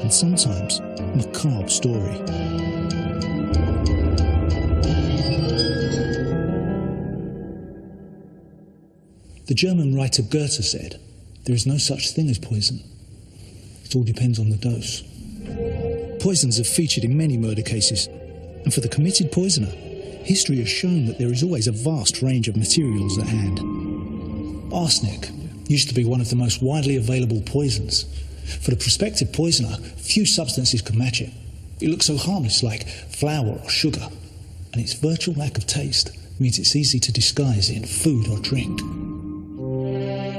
and sometimes macabre story. The German writer Goethe said, "There is no such thing as poison. It all depends on the dose." Poisons have featured in many murder cases, and for the committed poisoner, history has shown that there is always a vast range of materials at hand. Arsenic used to be one of the most widely available poisons. For the prospective poisoner, few substances could match it. It looks so harmless, like flour or sugar, and its virtual lack of taste means it's easy to disguise in food or drink.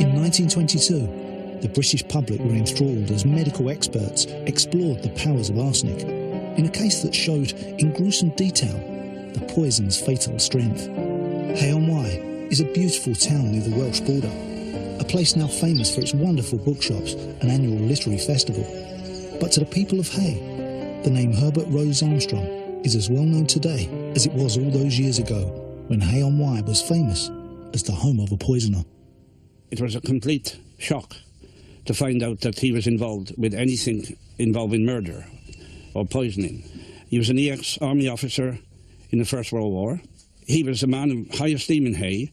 In 1922, the British public were enthralled as medical experts explored the powers of arsenic in a case that showed in gruesome detail the poison's fatal strength. Hay-on-Wye is a beautiful town near the Welsh border, a place now famous for its wonderful bookshops and annual literary festival. But to the people of Hay, the name Herbert Rose Armstrong is as well known today as it was all those years ago when Hay-on-Wye was famous as the home of a poisoner. It was a complete shock to find out that he was involved with anything involving murder or poisoning. He was an ex-army officer in the First World War. He was a man of high esteem in Hay.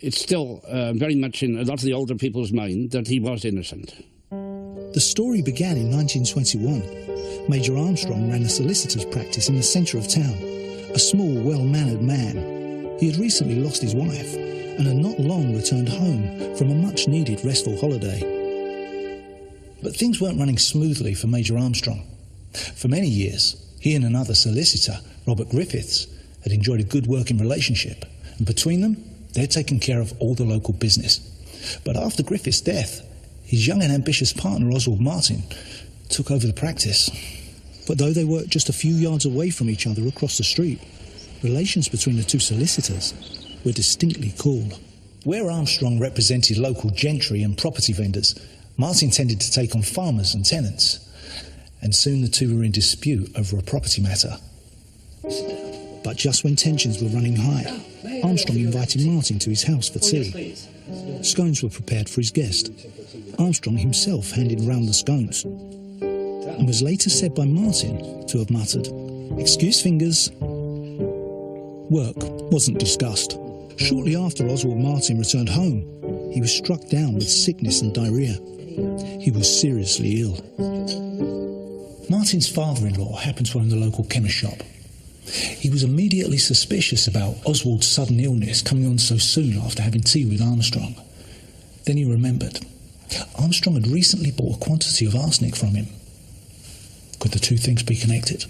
It's still very much in a lot of the older people's mind that he was innocent. The story began in 1921. Major Armstrong ran a solicitor's practice in the centre of town, a small, well-mannered man. He had recently lost his wife and had not long returned home from a much-needed restful holiday. But things weren't running smoothly for Major Armstrong. For many years, he and another solicitor, Robert Griffiths, had enjoyed a good working relationship, and between them, they had taken care of all the local business. But after Griffiths' death, his young and ambitious partner, Oswald Martin, took over the practice. But though they worked just a few yards away from each other across the street, relations between the two solicitors were distinctly cool. Where Armstrong represented local gentry and property vendors, Martin tended to take on farmers and tenants, and soon the two were in dispute over a property matter. But just when tensions were running high, Armstrong invited Martin to his house for tea. Scones were prepared for his guest. Armstrong himself handed round the scones, and was later said by Martin to have muttered, "Excuse fingers." Work wasn't discussed. Shortly after Oswald Martin returned home, he was struck down with sickness and diarrhoea. He was seriously ill. Martin's father-in-law happened to own the local chemist shop. He was immediately suspicious about Oswald's sudden illness coming on so soon after having tea with Armstrong. Then he remembered. Armstrong had recently bought a quantity of arsenic from him. Could the two things be connected?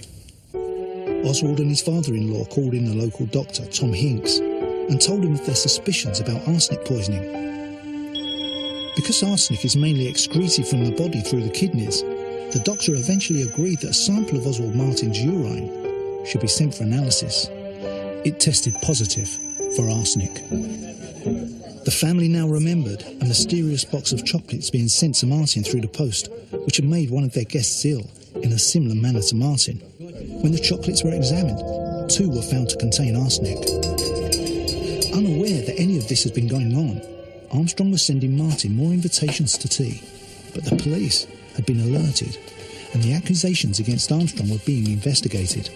Oswald and his father-in-law called in the local doctor, Tom Hinks, and told him of their suspicions about arsenic poisoning. Because arsenic is mainly excreted from the body through the kidneys, the doctor eventually agreed that a sample of Oswald Martin's urine should be sent for analysis. It tested positive for arsenic. The family now remembered a mysterious box of chocolates being sent to Martin through the post, which had made one of their guests ill in a similar manner to Martin. When the chocolates were examined, 2 were found to contain arsenic. Unaware that any of this had been going on, Armstrong was sending Martin more invitations to tea, but the police had been alerted, and the accusations against Armstrong were being investigated.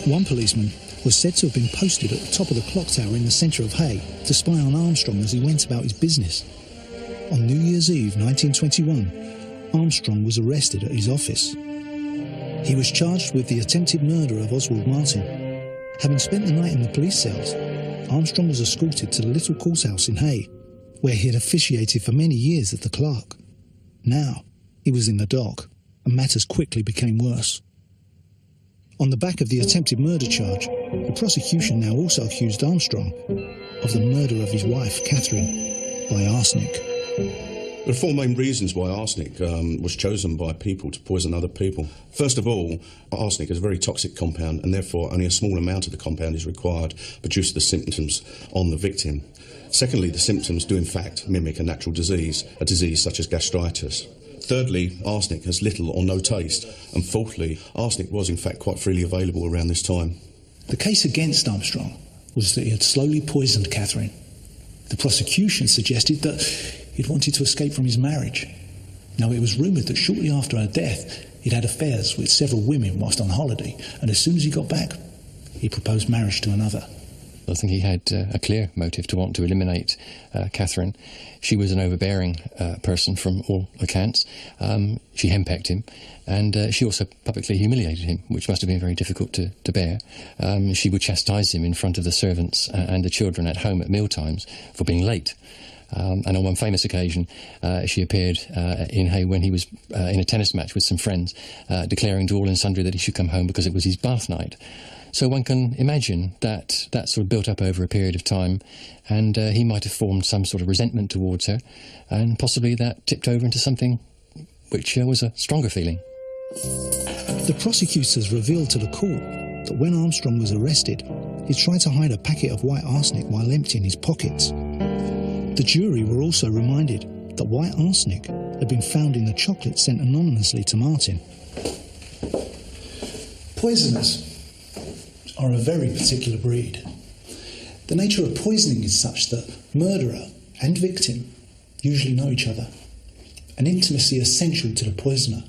One policeman was said to have been posted at the top of the clock tower in the centre of Hay to spy on Armstrong as he went about his business. On New Year's Eve 1921, Armstrong was arrested at his office. He was charged with the attempted murder of Oswald Martin. Having spent the night in the police cells, Armstrong was escorted to the little courthouse in Hay, where he had officiated for many years as the clerk. Now, he was in the dock, and matters quickly became worse. On the back of the attempted murder charge, the prosecution now also accused Armstrong of the murder of his wife, Catherine, by arsenic. There are 4 main reasons why arsenic was chosen by people to poison other people. First of all, arsenic is a very toxic compound, and therefore only a small amount of the compound is required to produce the symptoms on the victim. Secondly, the symptoms do in fact mimic a natural disease, a disease such as gastritis. Thirdly, arsenic has little or no taste. And fourthly, arsenic was in fact quite freely available around this time. The case against Armstrong was that he had slowly poisoned Catherine. The prosecution suggested that he'd wanted to escape from his marriage. Now, it was rumoured that shortly after her death, he'd had affairs with several women whilst on holiday, and as soon as he got back, he proposed marriage to another. I think he had a clear motive to want to eliminate Catherine. She was an overbearing person from all accounts. She henpecked him, and she also publicly humiliated him, which must have been very difficult to bear. She would chastise him in front of the servants and the children at home at mealtimes for being late. And on one famous occasion, she appeared in Hay when he was in a tennis match with some friends, declaring to all and sundry that he should come home because it was his bath night. So one can imagine that sort of built up over a period of time, and he might have formed some sort of resentment towards her, and possibly that tipped over into something which was a stronger feeling. The prosecutors revealed to the court that when Armstrong was arrested, he tried to hide a packet of white arsenic while emptying his pockets. The jury were also reminded that white arsenic had been found in the chocolate sent anonymously to Martin. Poisoners are a very particular breed. The nature of poisoning is such that murderer and victim usually know each other, an intimacy essential to the poisoner.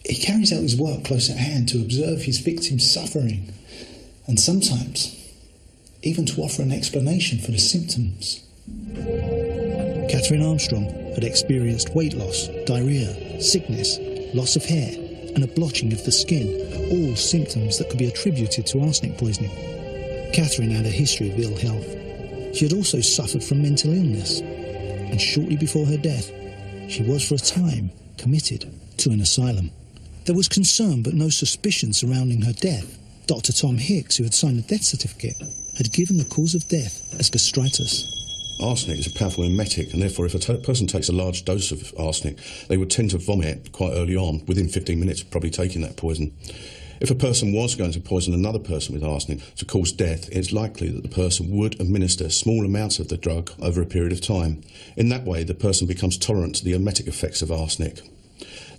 He carries out his work close at hand to observe his victim's suffering, and sometimes even to offer an explanation for the symptoms. Catherine Armstrong had experienced weight loss, diarrhoea, sickness, loss of hair, and a blotching of the skin, all symptoms that could be attributed to arsenic poisoning. Catherine had a history of ill health. She had also suffered from mental illness, and shortly before her death, she was for a time committed to an asylum. There was concern but no suspicion surrounding her death. Dr. Tom Hicks, who had signed the death certificate, had given the cause of death as gastritis. Arsenic is a powerful emetic, and therefore if a person takes a large dose of arsenic, they would tend to vomit quite early on, within 15 minutes of probably taking that poison. If a person was going to poison another person with arsenic to cause death, it's likely that the person would administer small amounts of the drug over a period of time. In that way, the person becomes tolerant to the emetic effects of arsenic.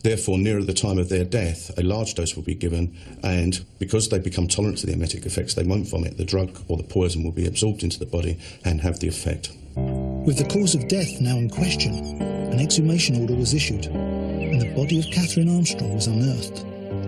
Therefore, nearer the time of their death, a large dose will be given, and because they become tolerant to the emetic effects, they won't vomit. The drug or the poison will be absorbed into the body and have the effect. With the cause of death now in question, an exhumation order was issued, and the body of Catherine Armstrong was unearthed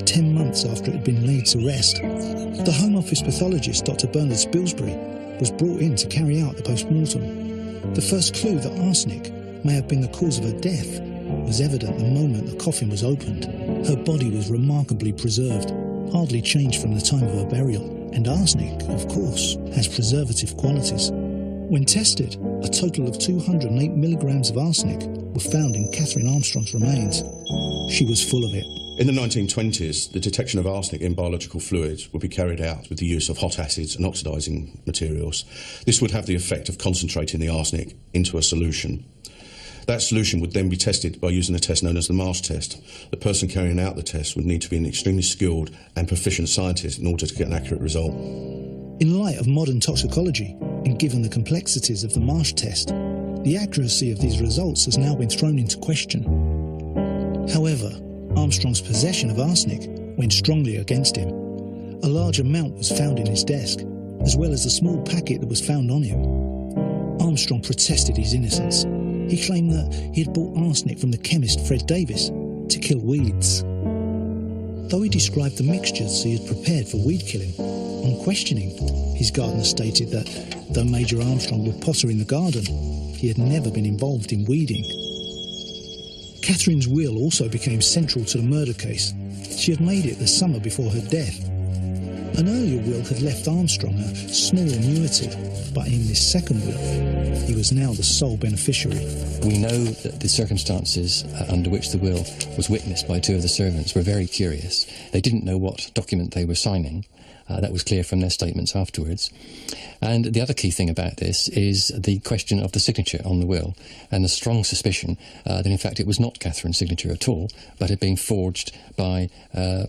10 months after it had been laid to rest. The Home Office pathologist, Dr. Bernard Spilsbury, was brought in to carry out the post-mortem. The first clue that arsenic may have been the cause of her death was evident the moment the coffin was opened. Her body was remarkably preserved, hardly changed from the time of her burial, and arsenic, of course, has preservative qualities. When tested, a total of 208 milligrams of arsenic were found in Catherine Armstrong's remains. She was full of it. In the 1920s, the detection of arsenic in biological fluids would be carried out with the use of hot acids and oxidising materials. This would have the effect of concentrating the arsenic into a solution. That solution would then be tested by using a test known as the Marsh test. The person carrying out the test would need to be an extremely skilled and proficient scientist in order to get an accurate result. In light of modern toxicology, and given the complexities of the Marsh test, the accuracy of these results has now been thrown into question. However, Armstrong's possession of arsenic went strongly against him. A large amount was found in his desk, as well as the small packet that was found on him. Armstrong protested his innocence. He claimed that he had bought arsenic from the chemist Fred Davis to kill weeds. Though he described the mixtures he had prepared for weed killing, on questioning, his gardener stated that though Major Armstrong would potter in the garden, he had never been involved in weeding. Catherine's will also became central to the murder case. She had made it the summer before her death. An earlier will had left Armstrong a small annuity, but in this second will, he was now the sole beneficiary. We know that the circumstances under which the will was witnessed by two of the servants were very curious. They didn't know what document they were signing. That was clear from their statements afterwards. And the other key thing about this is the question of the signature on the will, and the strong suspicion that in fact it was not Catherine's signature at all, but had been forged by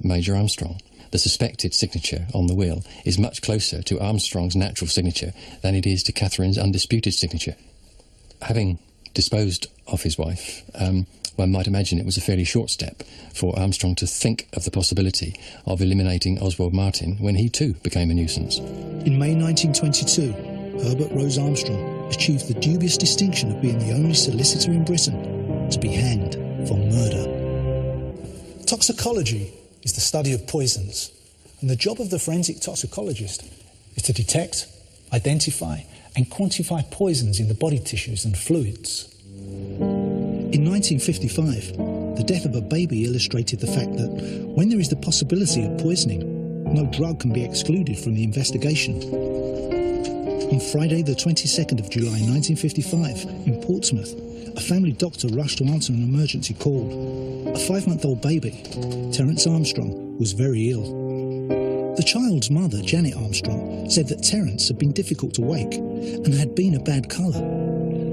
Major Armstrong. The suspected signature on the will is much closer to Armstrong's natural signature than it is to Catherine's undisputed signature. Having disposed of his wife, one might imagine it was a fairly short step for Armstrong to think of the possibility of eliminating Oswald Martin when he too became a nuisance. In May 1922, Herbert Rose Armstrong achieved the dubious distinction of being the only solicitor in Britain to be hanged for murder. Toxicology is the study of poisons, and the job of the forensic toxicologist is to detect, identify and quantify poisons in the body tissues and fluids. In 1955, the death of a baby illustrated the fact that when there is the possibility of poisoning, no drug can be excluded from the investigation. On Friday, the 22nd of July 1955, in Portsmouth, a family doctor rushed to answer an emergency call. A 5-month-old baby, Terence Armstrong, was very ill. The child's mother, Janet Armstrong, said that Terence had been difficult to wake and had been a bad colour.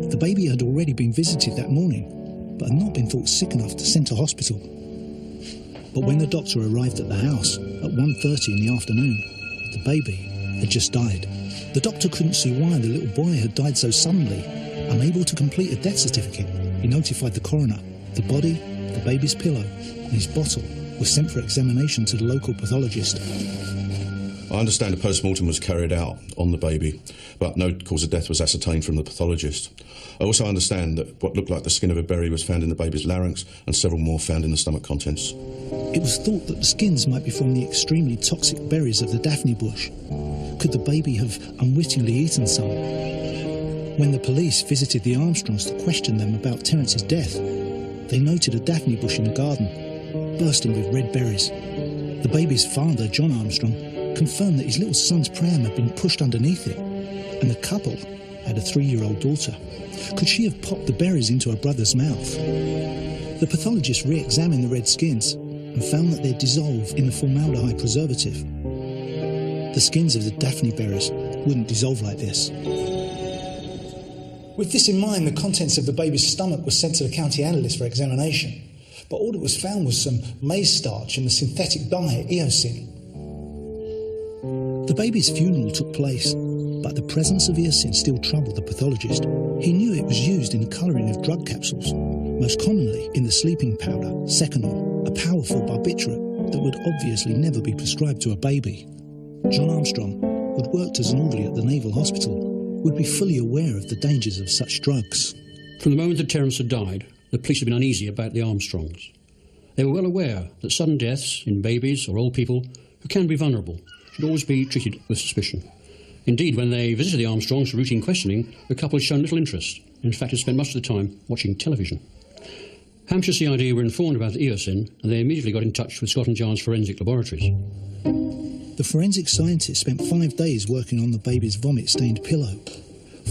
The baby had already been visited that morning, but had not been thought sick enough to send to hospital. But when the doctor arrived at the house at 1:30 in the afternoon, the baby had just died. The doctor couldn't see why the little boy had died so suddenly. Unable to complete a death certificate, he notified the coroner. The body, the baby's pillow and his bottle were sent for examination to the local pathologist. I understand a post-mortem was carried out on the baby, but no cause of death was ascertained from the pathologist. I also understand that what looked like the skin of a berry was found in the baby's larynx and several more found in the stomach contents. It was thought that the skins might be from the extremely toxic berries of the Daphne bush. Could the baby have unwittingly eaten some? When the police visited the Armstrongs to question them about Terence's death, they noted a Daphne bush in the garden, bursting with red berries. The baby's father, John Armstrong, confirmed that his little son's pram had been pushed underneath it, and the couple had a 3-year-old daughter. Could she have popped the berries into her brother's mouth? The pathologist re-examined the red skins and found that they'd dissolved in the formaldehyde preservative. The skins of the Daphne berries wouldn't dissolve like this. With this in mind, the contents of the baby's stomach were sent to the county analyst for examination, but all that was found was some maize starch and the synthetic dye eosin. The baby's funeral took place, but the presence of eosin still troubled the pathologist. He knew it was used in the colouring of drug capsules, most commonly in the sleeping powder, Seconal, a powerful barbiturate that would obviously never be prescribed to a baby. John Armstrong, who had worked as an orderly at the Naval Hospital, would be fully aware of the dangers of such drugs. From the moment that Terence had died, the police had been uneasy about the Armstrongs. They were well aware that sudden deaths in babies or old people who can be vulnerable should always be treated with suspicion. Indeed, when they visited the Armstrongs for routine questioning, the couple had shown little interest. In fact, had spent much of the time watching television. Hampshire CID were informed about the eosin, and they immediately got in touch with Scotland Yard's forensic laboratories. The forensic scientist spent 5 days working on the baby's vomit-stained pillow.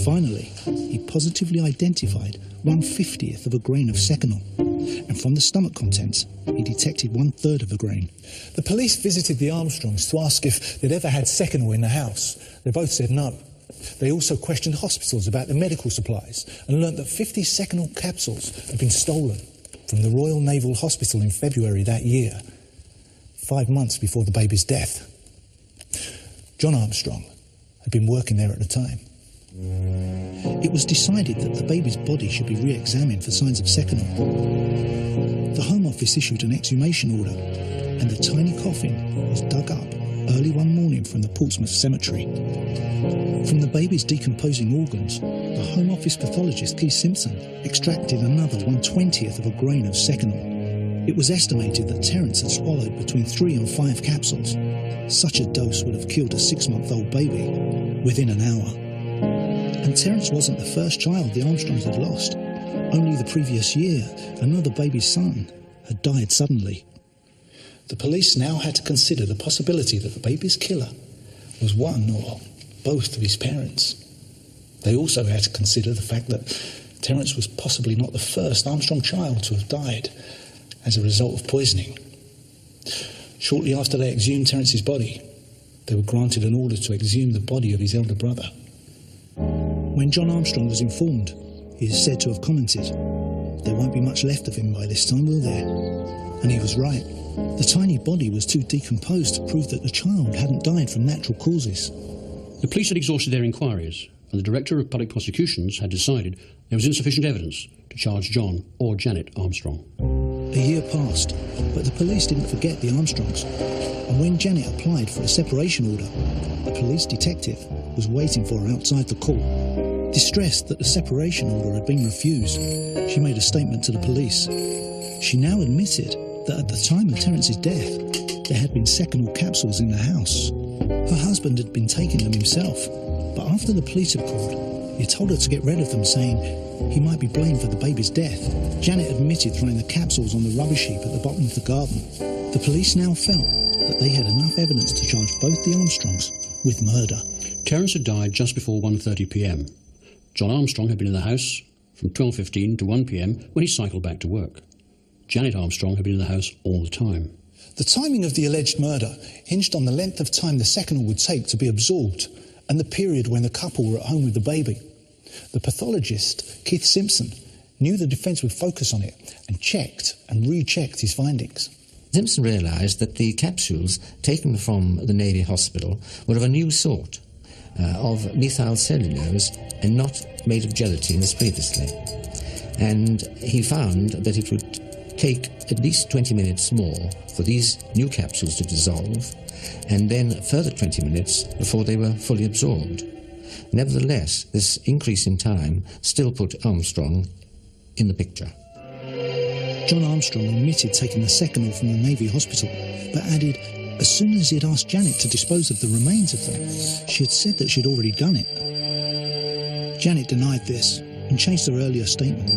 Finally, he positively identified 1/50th of a grain of Seconal, and from the stomach contents, he detected 1/3 of a grain. The police visited the Armstrongs to ask if they'd ever had Seconal in the house. They both said no. They also questioned hospitals about the medical supplies and learnt that 50 Seconal capsules had been stolen from the Royal Naval Hospital in February that year, 5 months before the baby's death. John Armstrong had been working there at the time. It was decided that the baby's body should be re-examined for signs of Seconal. The Home Office issued an exhumation order, and the tiny coffin was dug up early one morning from the Portsmouth cemetery. From the baby's decomposing organs, the Home Office pathologist Keith Simpson extracted another 1/20th of a grain of Seconal. It was estimated that Terence had swallowed between 3 and 5 capsules. Such a dose would have killed a 6-month-old baby within an hour. And Terence wasn't the first child the Armstrongs had lost. Only the previous year, another baby's son had died suddenly. The police now had to consider the possibility that the baby's killer was one or both of his parents. They also had to consider the fact that Terence was possibly not the first Armstrong child to have died as a result of poisoning. Shortly after they exhumed Terence's body, they were granted an order to exhume the body of his elder brother. When John Armstrong was informed, he is said to have commented, "There won't be much left of him by this time, will there?" And he was right. The tiny body was too decomposed to prove that the child hadn't died from natural causes. The police had exhausted their inquiries, and the Director of Public Prosecutions had decided there was insufficient evidence to charge John or Janet Armstrong. A year passed, but the police didn't forget the Armstrongs. And when Janet applied for a separation order, a police detective was waiting for her outside the court. Distressed that the separation order had been refused, she made a statement to the police. She now admitted that at the time of Terence's death, there had been seconal capsules in the house. Her husband had been taking them himself, but after the police had called, he told her to get rid of them, saying he might be blamed for the baby's death. Janet admitted throwing the capsules on the rubbish heap at the bottom of the garden. The police now felt that they had enough evidence to charge both the Armstrongs with murder. Terence had died just before 1:30 p.m. John Armstrong had been in the house from 12:15 to 1 p.m. when he cycled back to work. Janet Armstrong had been in the house all the time. The timing of the alleged murder hinged on the length of time the seconal would take to be absorbed and the period when the couple were at home with the baby. The pathologist, Keith Simpson, knew the defence would focus on it and checked and rechecked his findings. Simpson realised that the capsules taken from the Navy Hospital were of a new sort, of methylcellulose and not made of gelatin as previously. And he found that it would take at least 20 minutes more for these new capsules to dissolve, and then further 20 minutes before they were fully absorbed. Nevertheless, this increase in time still put Armstrong in the picture. John Armstrong admitted taking the seconal from the Navy Hospital, but added as soon as he had asked Janet to dispose of the remains of them, she had said that she'd already done it. Janet denied this and changed her earlier statement.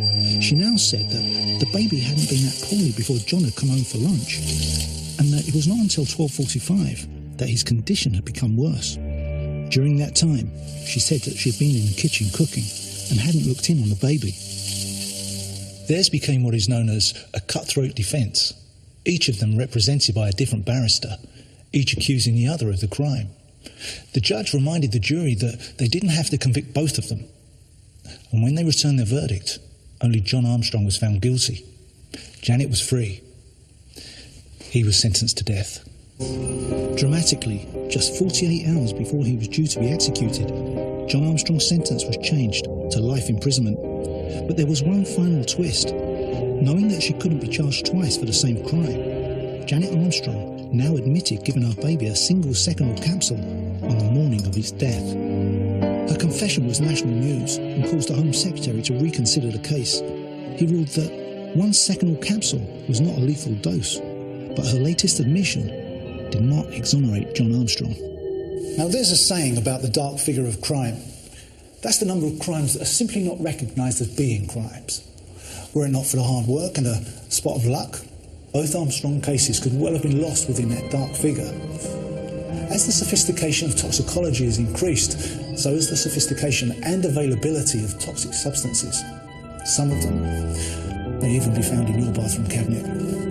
She now said that the baby hadn't been that poorly before John had come home for lunch, and that it was not until 12:45 that his condition had become worse. During that time, she said that she had been in the kitchen cooking and hadn't looked in on the baby. Theirs became what is known as a cutthroat defence, each of them represented by a different barrister, each accusing the other of the crime. The judge reminded the jury that they didn't have to convict both of them, and when they returned their verdict, only John Armstrong was found guilty. Janet was free. He was sentenced to death. Dramatically, just 48 hours before he was due to be executed, John Armstrong's sentence was changed to life imprisonment. But there was one final twist. Knowing that she couldn't be charged twice for the same crime, Janet Armstrong now admitted giving her baby a single seconal capsule on the morning of his death. Her confession was national news and caused the Home Secretary to reconsider the case. He ruled that one seconal capsule was not a lethal dose, but her latest admission did not exonerate John Armstrong. Now, there's a saying about the dark figure of crime. That's the number of crimes that are simply not recognised as being crimes. Were it not for the hard work and a spot of luck, both Armstrong cases could well have been lost within that dark figure. As the sophistication of toxicology has increased, so has the sophistication and availability of toxic substances. Some of them may even be found in your bathroom cabinet.